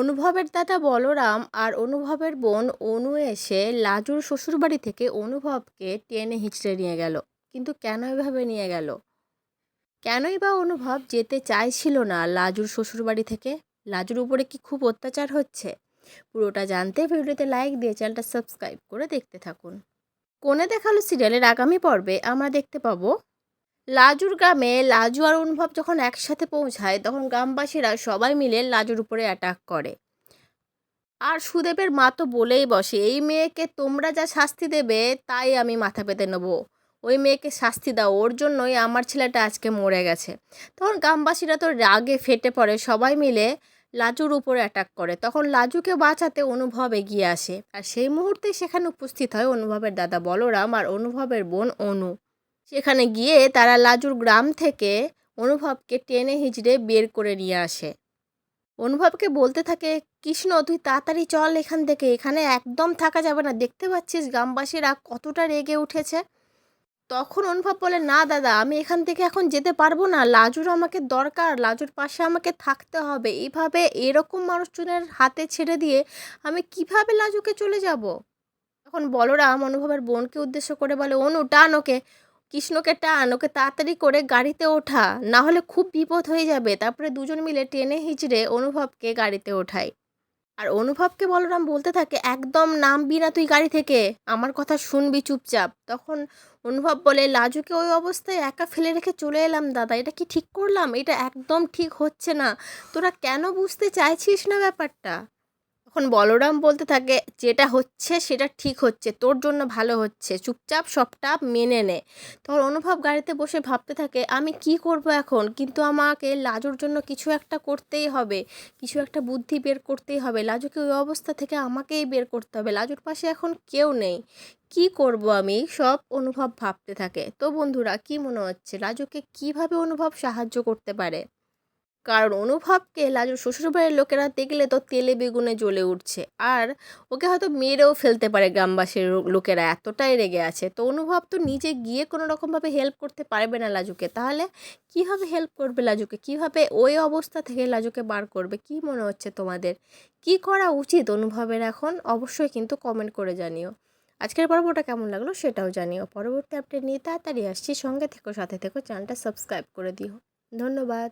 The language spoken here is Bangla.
অনুভবের দাদা বলরাম আর অনুভবের বোন অনু এসে লাজুর শ্বশুরবাড়ি থেকে অনুভবকে টেনে হিঁচড়ে নিয়ে গেল। কিন্তু কেন এভাবে নিয়ে গেল? কেনই বা অনুভব যেতে চাইছিল না লাজুর শ্বশুরবাড়ি থেকে? লাজুর উপরে কি খুব অত্যাচার হচ্ছে? পুরোটা জানতে ভিডিওতে লাইক দিয়ে চ্যানেলটা সাবস্ক্রাইব করে দেখতে থাকুন। কোণে দেখালো সিরিয়ালের আগামী পর্বে আমরা দেখতে পাবো লাজুর গ্রামে লাজু আর অনুভব যখন একসাথে পৌঁছায় তখন গ্রামবাসীরা সবাই মিলে লাজুর উপরে অ্যাটাক করে। আর সুদেবের মা তো বলেই বসে, এই মেয়েকে তোমরা যা শাস্তি দেবে তাই আমি মাথা পেতে নেবো। ওই মেয়েকে শাস্তি দাও, ওর জন্যই আমার ছেলেটা আজকে মরে গেছে। তখন গ্রামবাসীরা তো রাগে ফেটে পড়ে, সবাই মিলে লাজুর উপরে অ্যাটাক করে। তখন লাজুকে বাঁচাতে অনুভব এগিয়ে আসে, আর সেই মুহূর্তে সেখানে উপস্থিত হয় অনুভবের দাদা বলরাম আর অনুভবের বোন অনু। সেখানে গিয়ে তারা লাজুর গ্রাম থেকে অনুভবকে টেনে হিঁচড়ে বের করে নিয়ে আসে। অনুভবকে বলতে থাকে, কৃষ্ণ তুই তাড়াতাড়ি চল এখান থেকে, এখানে একদম থাকা যাবে না, দেখতে পাচ্ছিস গ্রামবাসীরা কতটা রেগে উঠেছে। তখন অনুভব বলে, না দাদা, আমি এখান থেকে এখন যেতে পারবো না, লাজুর আমাকে দরকার, লাজুর পাশে আমাকে থাকতে হবে। এইভাবে এরকম মানুষজনের হাতে ছেড়ে দিয়ে আমি কিভাবে লাজুকে চলে যাব? তখন বলরাম অনুভবের বোনকে উদ্দেশ্য করে বলে, অনু টান ওকে, কৃষ্ণকে টান, ওকে তাড়াতাড়ি করে গাড়িতে ওঠা, না হলে খুব বিপদ হয়ে যাবে। তারপরে দুজন মিলে টেনে হিঁচড়ে অনুভবকে গাড়িতে ওঠায়। আর অনুভবকে বলরাম বলতে থাকে, একদম নামবি না তুই গাড়ি থেকে, আমার কথা শুনবি চুপচাপ। তখন অনুভব বলে, লাজুকে ওই অবস্থায় একা ফেলে রেখে চলে এলাম দাদা, এটা কি ঠিক করলাম? এটা একদম ঠিক হচ্ছে না। তোরা কেন বুঝতে চাইছিস না ব্যাপারটা? তখন বলরাম বলতে থাকে, যেটা হচ্ছে সেটা ঠিক হচ্ছে, তোর জন্য ভালো হচ্ছে, চুপচাপ সবটা মেনে নে। তখন অনুভব গাড়িতে বসে ভাবতে থাকে, আমি কি করব এখন? কিন্তু আমাকে লাজুর জন্য কিছু একটা করতেই হবে, কিছু একটা বুদ্ধি বের করতেই হবে। লাজুকে ওই অবস্থা থেকে আমাকেই বের করতে হবে, লাজুর পাশে এখন কেউ নেই। কি করব আমি? সব অনুভব ভাবতে থাকে। তো বন্ধুরা, কি মনে হচ্ছে লাজুকে কিভাবে অনুভব সাহায্য করতে পারে? কারণ অনুভবকে লাজুর শ্বশুরবাড়ির লোকেরা দেখলে তো তেলে বেগুনে জ্বলে উঠছে, আর ওকে হয়তো মেরেও ফেলতে পারে। গ্রামবাসীর লোকেরা এতটাই রেগে আছে। তো অনুভব তো নিজে গিয়ে কোনো রকমভাবে হেল্প করতে পারবে না লাজুকে, তাহলে কিভাবে হেল্প করবে লাজুকে? কিভাবে ওই অবস্থা থেকে লাজুকে বার করবে? কি মনে হচ্ছে তোমাদের? কি করা উচিত অনুভবের এখন? অবশ্যই কিন্তু কমেন্ট করে জানিও। আজকের পর্বটা কেমন লাগলো সেটাও জানিও। পরবর্তী আপডেট নিয়ে তাড়াতাড়ি আসছি, সঙ্গে থেকো, সাথে থেকো, চ্যানেলটা সাবস্ক্রাইব করে দিও। ধন্যবাদ।